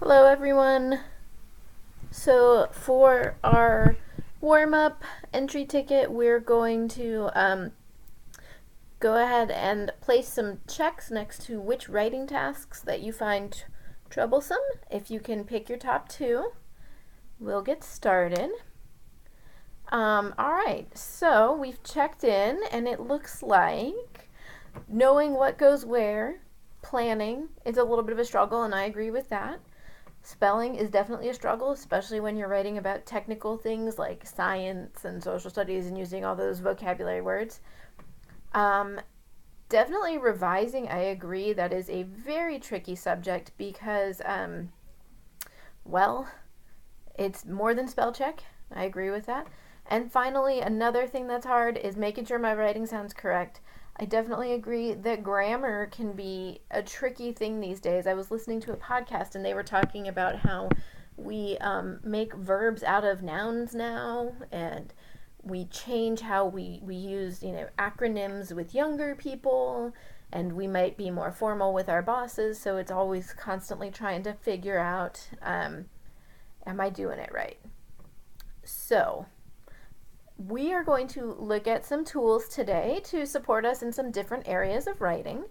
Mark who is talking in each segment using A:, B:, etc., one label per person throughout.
A: Hello, everyone. So, for our warm up entry ticket, we're going to go ahead and place some checks next to which writing tasks that you find troublesome. If you can pick your top two, we'll get started. Alright, so we've checked in, and it looks like knowing what goes where, planning is a little bit of a struggle, and I agree with that. Spelling is definitely a struggle, especially when you're writing about technical things like science and social studies and using all those vocabulary words. Um, Definitely revising, I agree, that is a very tricky subject because, well, it's more than spell check. I agree with that. And finally, another thing that's hard is making sure my writing sounds correct. I definitely agree that grammar can be a tricky thing these days. I was listening to a podcast and they were talking about how we make verbs out of nouns now, and we change how we use acronyms with younger people, and we might be more formal with our bosses. So it's always constantly trying to figure out, am I doing it right? So we are going to look at some tools today to support us in some different areas of writing.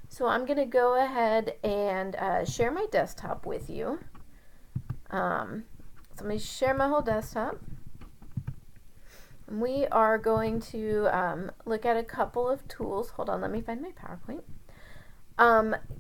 A: So I'm going to go ahead and share my desktop with you. So let me share my whole desktop. We are going to look at a couple of tools. Hold on, let me find my PowerPoint.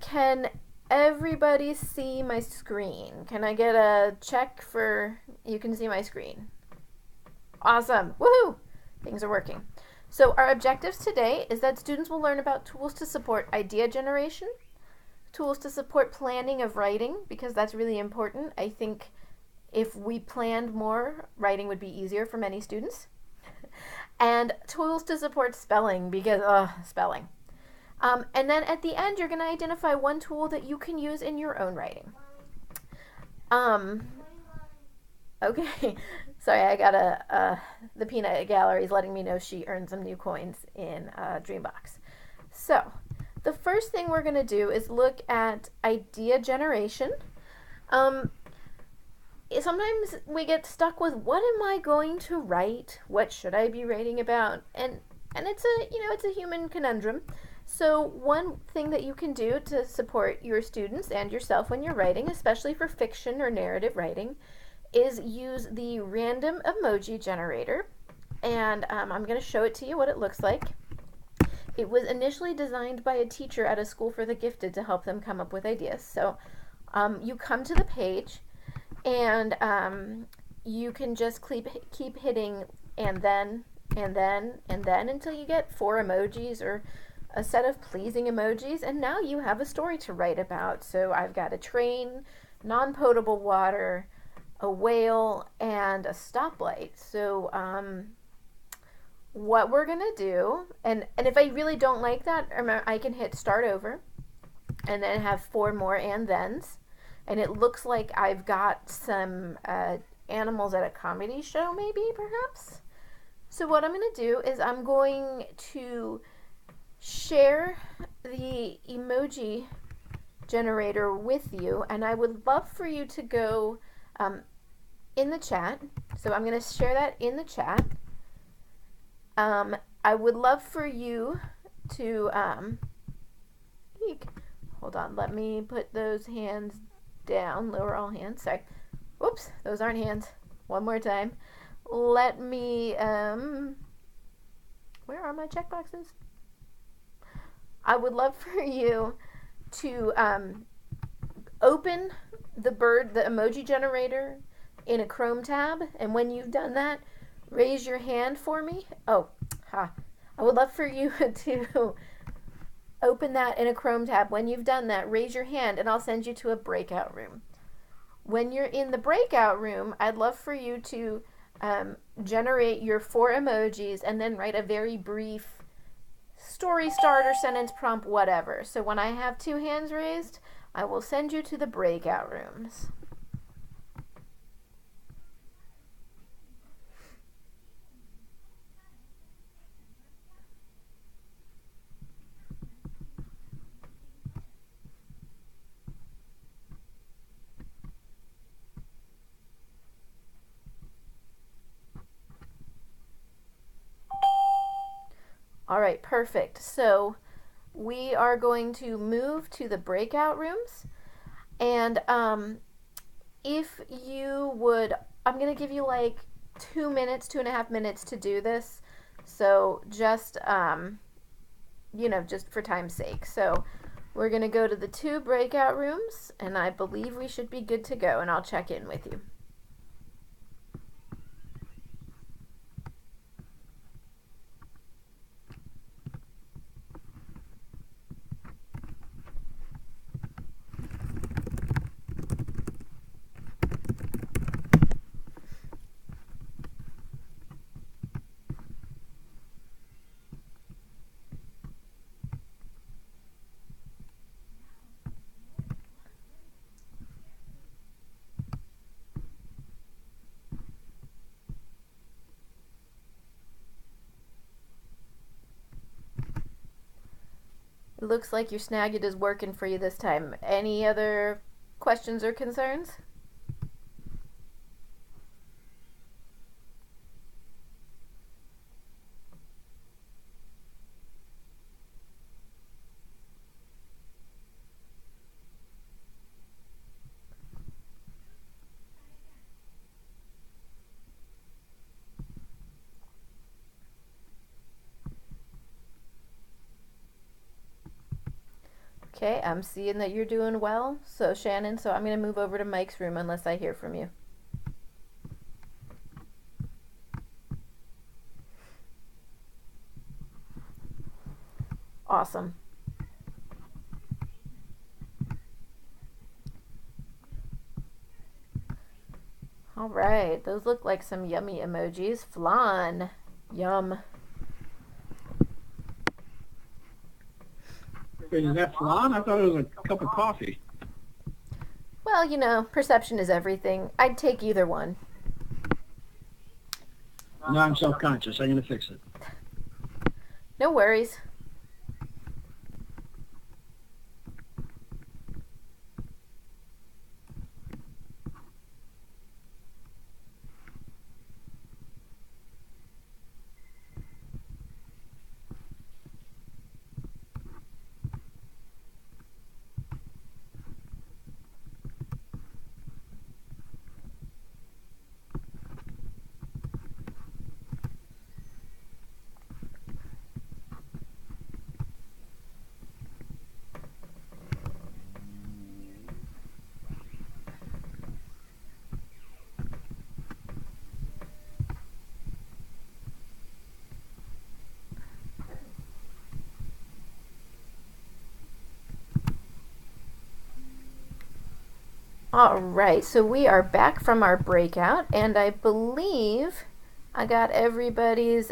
A: Can everybody see my screen? Can I get a check for you can see my screen? Awesome. Woohoo! Things are working. So our objectives today is that students will learn about tools to support idea generation, tools to support planning of writing, because that's really important. I think if we planned more, writing would be easier for many students. And tools to support spelling, because, spelling. And then at the end, you're going to identify one tool that you can use in your own writing. Okay. Sorry, I got the peanut gallery is letting me know she earned some new coins in Dreambox. So, the first thing we're going to do is look at idea generation. Sometimes we get stuck with, what am I going to write? What should I be writing about? And it's a human conundrum. So one thing that you can do to support your students and yourself when you're writing, especially for fiction or narrative writing, is use the random emoji generator. And I'm going to show it to you what it looks like. It was initially designed by a teacher at a school for the gifted to help them come up with ideas. So you come to the page, and you can just keep hitting and then until you get 4 emojis or a set of pleasing emojis, and now you have a story to write about. So I've got a train, non-potable water, a whale, and a stoplight. So what we're gonna do, and if I really don't like that, I can hit start over and then have 4 more and thens, and it looks like I've got some animals at a comedy show, maybe, perhaps. So what I'm going to do is I'm going to share the emoji generator with you, and I would love for you to go in the chat. So I'm going to share that in the chat. I would love for you to hold on, let me put those hands down, lower all hands, sorry. Whoops, those aren't hands. One more time. Let me, where are my checkboxes? I would love for you to open the emoji generator in a Chrome tab, and when you've done that, raise your hand for me. I would love for you to open that in a Chrome tab. When you've done that, raise your hand, and I'll send you to a breakout room. When you're in the breakout room, I'd love for you to generate your 4 emojis and then write a very brief story starter, sentence prompt, whatever. So when I have 2 hands raised, I will send you to the breakout rooms. All right, perfect. So we are going to move to the breakout rooms. And if you would, I'm going to give you like 2 minutes, 2.5 minutes to do this. So just, just for time's sake. So we're going to go to the 2 breakout rooms, and I believe we should be good to go, and I'll check in with you. It looks like your Snagit is working for you this time. Any other questions or concerns? Okay, I'm seeing that you're doing well. So Shannon, I'm going to move over to Mike's room unless I hear from you. Awesome. All right, those look like some yummy emojis. Flan. Yum.
B: Is that flan? I thought it was a cup of coffee.
A: Well, perception is everything. I'd take either one.
B: No, I'm self-conscious. I'm going to fix it.
A: No worries. All right, so we are back from our breakout, and I believe I got everybody's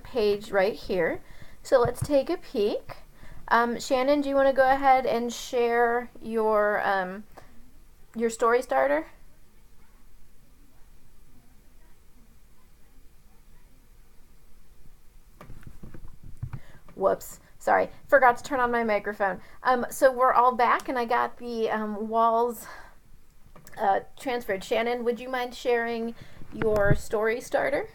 A: page right here. So let's take a peek. Shannon, do you want to go ahead and share your story starter? Whoops. Sorry, forgot to turn on my microphone. So we're all back, and I got the walls transferred. Shannon, would you mind sharing your story starter?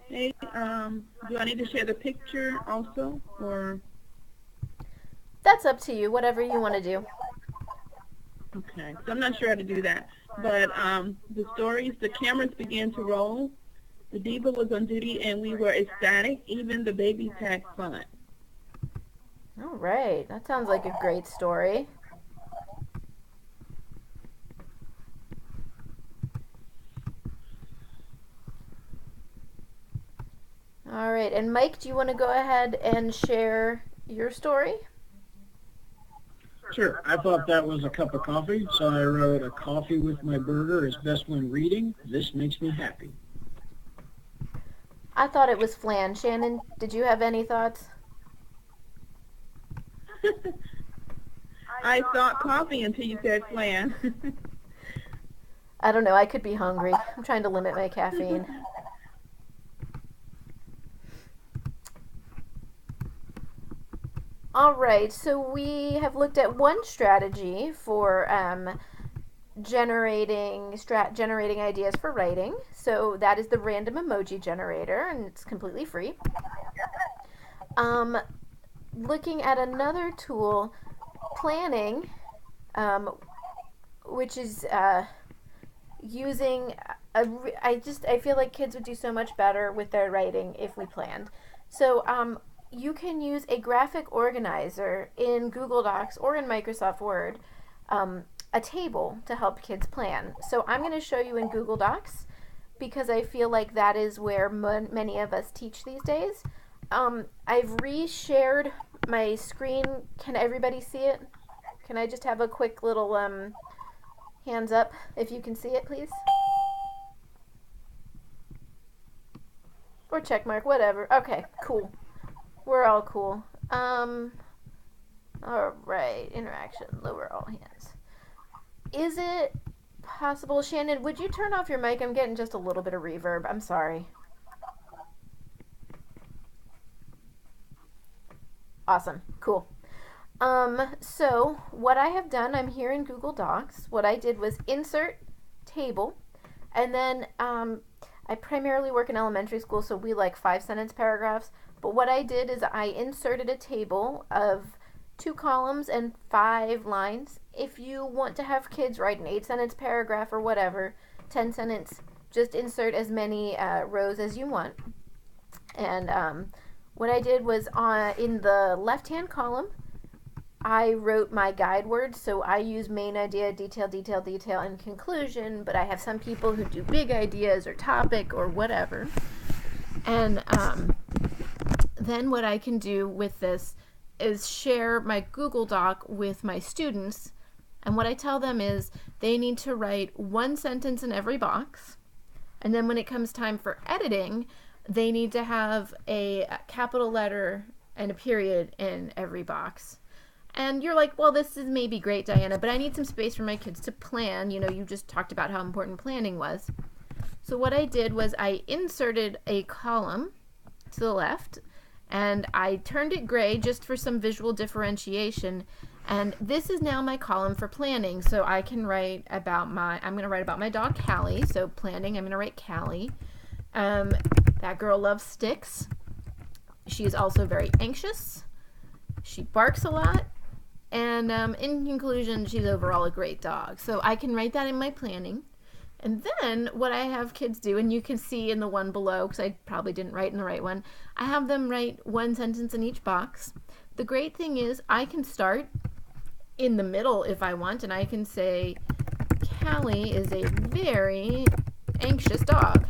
C: Hey, do I need to share the picture also, or?
A: That's up to you, whatever you want to do.
C: Okay, so I'm not sure how to do that, but the stories, the cameras began to roll. The diva was on duty, and we were ecstatic. Even the babies had fun.
A: All right, that sounds like a great story. All right, and Mike, do you want to go ahead and share your story?
B: Sure. I thought that was a cup of coffee, so I wrote a coffee with my burger is best when reading. This makes me happy.
A: I thought it was flan. Shannon, did you have any thoughts?
C: I thought coffee until you said flan.
A: I don't know, I could be hungry. I'm trying to limit my caffeine. All right, so we have looked at one strategy for generating ideas for writing. So that is the random emoji generator, and it's completely free. Looking at another tool, planning, which is using I feel like kids would do so much better with their writing if we planned. So you can use a graphic organizer in Google Docs or in Microsoft Word, a table to help kids plan. So I'm going to show you in Google Docs because I feel like that is where many of us teach these days. I've reshared my screen. Can everybody see it? Can I just have a quick little hands up if you can see it, please? Or check mark, whatever. Okay, cool. We're all cool. All right, interaction, lower all hands. Is it possible, Shannon, would you turn off your mic? I'm getting just a little bit of reverb. I'm sorry. Awesome, cool. So what I have done, I'm here in Google Docs. What I did was insert table, and then I primarily work in elementary school, so we like 5-sentence paragraphs. But what I did is I inserted a table of 2 columns and 5 lines. If you want to have kids write an 8-sentence paragraph or whatever, 10-sentence, just insert as many rows as you want. And what I did was in the left-hand column, I wrote my guide words. So I use main idea, detail, detail, detail, and conclusion. But I have some people who do big ideas or topic or whatever. And then what I can do with this is share my Google Doc with my students. And what I tell them is they need to write 1 sentence in every box. And then when it comes time for editing, they need to have a capital letter and a period in every box. And you're like, well, this is maybe great, Diana, but I need some space for my kids to plan. You know, you just talked about how important planning was. So what I did was I inserted a column to the left, and I turned it gray just for some visual differentiation. And this is now my column for planning. So I can write about I'm going to write about my dog, Callie. So planning, I'm going to write Callie. That girl loves sticks. She is also very anxious. She barks a lot. And in conclusion, she's overall a great dog. So I can write that in my planning. And then what I have kids do, and you can see in the one below, because I probably didn't write in the right one, I have them write 1 sentence in each box. The great thing is I can start in the middle if I want, and I can say, Callie is a very anxious dog.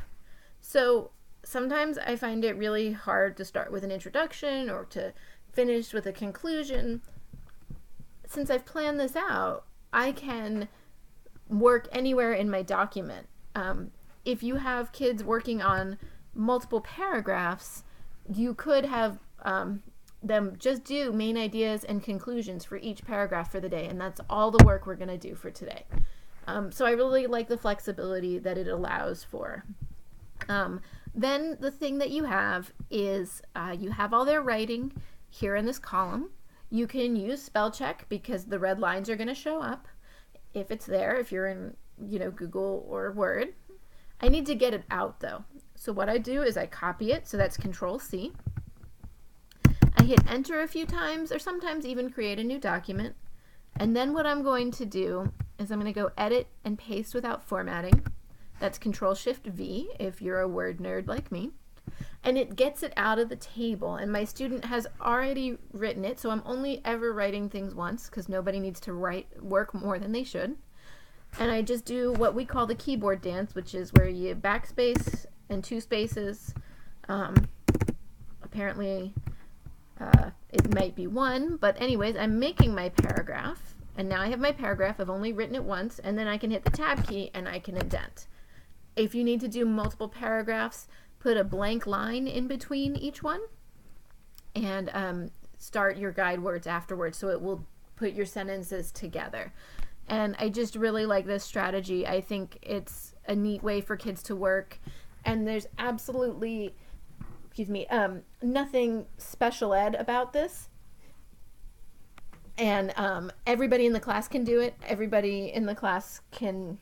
A: So sometimes I find it really hard to start with an introduction or to finish with a conclusion. Since I've planned this out, I can work anywhere in my document. If you have kids working on multiple paragraphs, you could have them just do main ideas and conclusions for each paragraph for the day, and that's all the work we're going to do for today. So I really like the flexibility that it allows for. Then the thing that you have is you have all their writing here in this column. You can use spell check because the red lines are going to show up if it's there, if you're in, Google or Word. I need to get it out though. So what I do is I copy it, so that's Control C. I hit enter a few times, or sometimes even create a new document. And then what I'm going to do is I'm going to go edit and paste without formatting. That's Control Shift V if you're a Word nerd like me. And it gets it out of the table, and my student has already written it, so I'm only ever writing things once because nobody needs to work more than they should. And I just do what we call the keyboard dance, which is where you backspace and 2 spaces. Apparently it might be 1, but anyways, I'm making my paragraph, and now I have my paragraph. I've only written it once, and then I can hit the tab key and I can indent. If you need to do multiple paragraphs, put a blank line in between each one and start your guide words afterwards, so it will put your sentences together. And I just really like this strategy. I think it's a neat way for kids to work, and there's absolutely, nothing special ed about this. And everybody in the class can do it. Everybody in the class can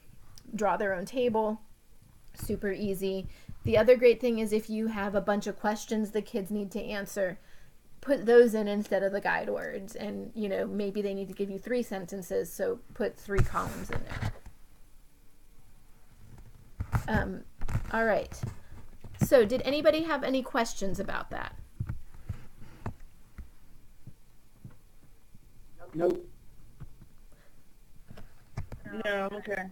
A: draw their own table. Super easy. The other great thing is if you have a bunch of questions the kids need to answer, put those in instead of the guide words. And, you know, maybe they need to give you 3 sentences, so put 3 columns in there. All right. So did anybody have any questions about that?
B: Nope.
C: No, okay.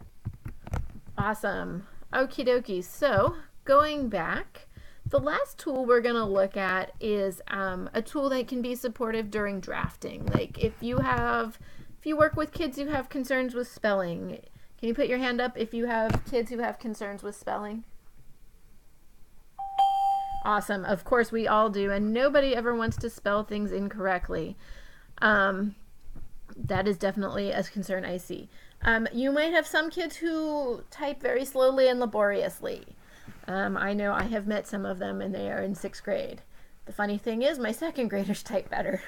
A: Awesome. Okie dokie. So going back, the last tool we're going to look at is a tool that can be supportive during drafting. Like if you work with kids who have concerns with spelling, can you put your hand up if you have kids who have concerns with spelling? Awesome. Of course we all do, and nobody ever wants to spell things incorrectly. That is definitely a concern I see. You might have some kids who type very slowly and laboriously. I know I have met some of them and they are in 6th grade. The funny thing is my 2nd graders type better.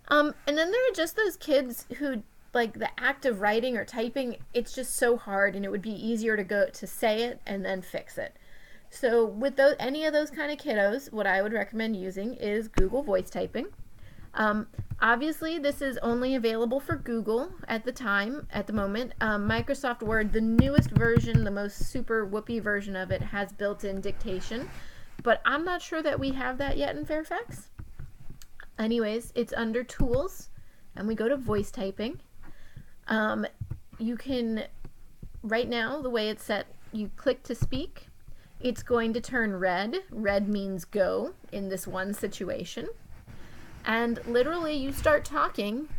A: And then there are just those kids who, like, the act of writing or typing, it's just so hard, and it would be easier to say it and then fix it. So with any of those kind of kiddos, what I would recommend using is Google Voice Typing. Obviously, this is only available for Google at the moment. Microsoft Word, the newest version, the most super whoopee version of it, has built-in dictation, but I'm not sure that we have that yet in Fairfax. Anyways, it's under Tools, and we go to Voice Typing. You can, right now, the way it's set, you click to speak. It's going to turn red. Red means go in this one situation. And literally you start talking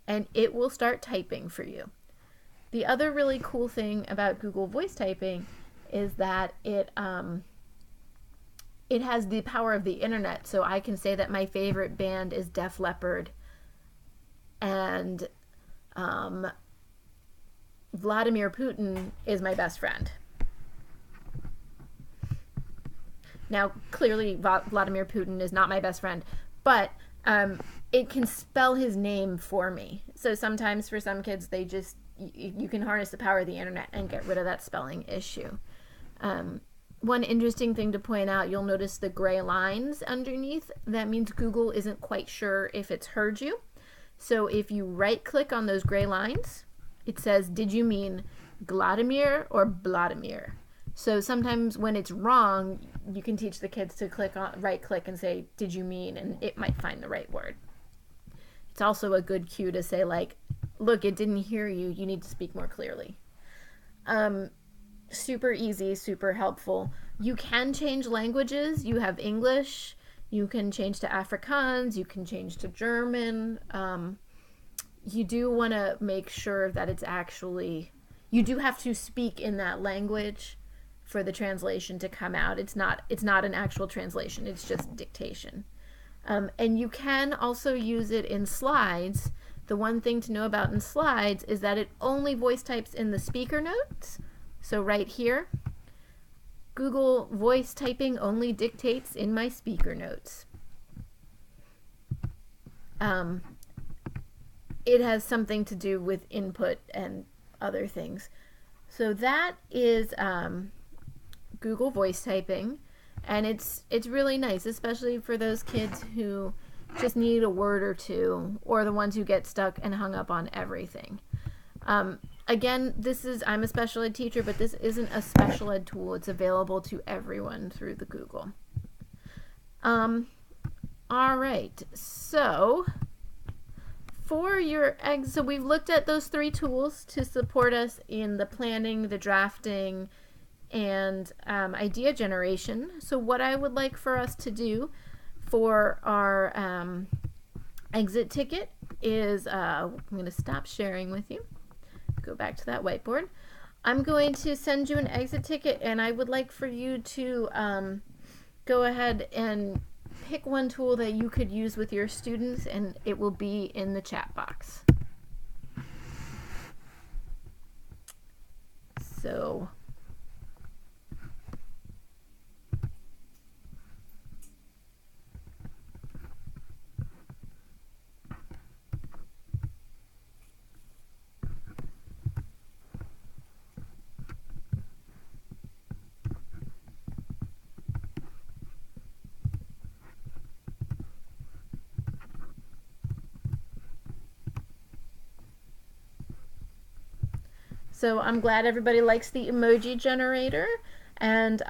A: and it will start typing for you. The other really cool thing about Google Voice Typing is that it has the power of the internet. So I can say that my favorite band is Def Leppard, and Vladimir Putin is my best friend. Now, clearly Vladimir Putin is not my best friend, but it can spell his name for me. So sometimes for some kids, you can harness the power of the internet and get rid of that spelling issue. One interesting thing to point out, you'll notice the gray lines underneath. That means Google isn't quite sure if it's heard you. So if you right click on those gray lines, it says, did you mean Vladimir or Vladimir? So sometimes when it's wrong, you can teach the kids to right click and say, did you mean, and it might find the right word. It's also a good cue to say, like, look, it didn't hear you. You need to speak more clearly. Super easy, super helpful. You can change languages. You have English. You can change to Afrikaans. You can change to German. You do want to make sure that you do have to speak in that language for the translation to come out. It's not an actual translation, it's just dictation. And you can also use it in slides. The one thing to know about in slides is that it only voice types in the speaker notes. So right here, Google Voice Typing only dictates in my speaker notes. It has something to do with input and other things. So that is Google Voice Typing, and it's really nice, especially for those kids who just need a word or two, or the ones who get stuck and hung up on everything. Again, I'm a special ed teacher, but this isn't a special ed tool. It's available to everyone through the Google. All right, so so we've looked at those 3 tools to support us in the planning, the drafting, and idea generation. So what I would like for us to do for our exit ticket is, I'm going to stop sharing with you, go back to that whiteboard. I'm going to send you an exit ticket, and I would like for you to go ahead and pick one tool that you could use with your students, and it will be in the chat box. So So I'm glad everybody likes the emoji generator, and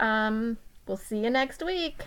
A: we'll see you next week.